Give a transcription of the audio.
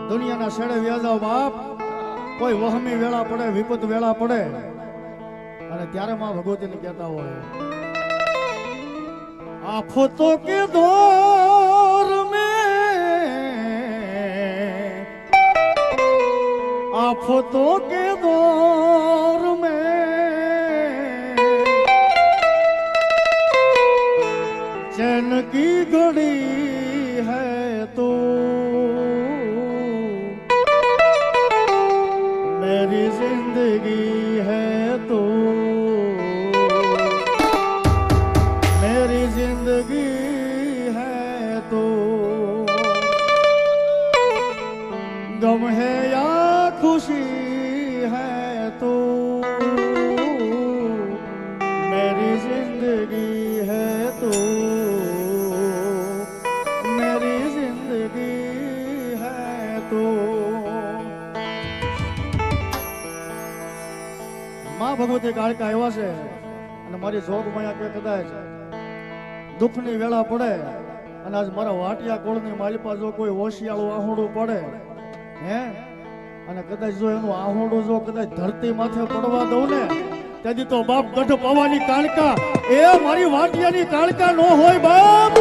દુનિયાના છેડે વ્યાજાવ બાપ, કોઈ વહમી વેળા પડે, વિપત વેળા પડે અને ત્યારે માં ભગવતીને કહેતા હોય, આફતો કે દોર મેં, आफतों के दौर में चैन की घड़ी है तो मेरी जिंदगी है तो मेरी जिंदगी है तो गम है या खुशी है तो मेरी जिंदगी है तो मेरी जिंदगी है तो। मां भगवती काळका આવ્યા છે અને મારી જોગ માયા કે કદાચ દુઃખની વેળા પડે અને આજ મારા વાટિયા કોળની માલિપા જો કોઈ હોશિયાળું આહોડું પડે હે, અને કદાચ જો એનું આહોડું જો કદાચ ધરતી માથે પડવા દઉં ને તેથી તો બાપ ગઢ પવાની કાળકા એ મારી વાટિયાની કાળકા નો હોય બાપ।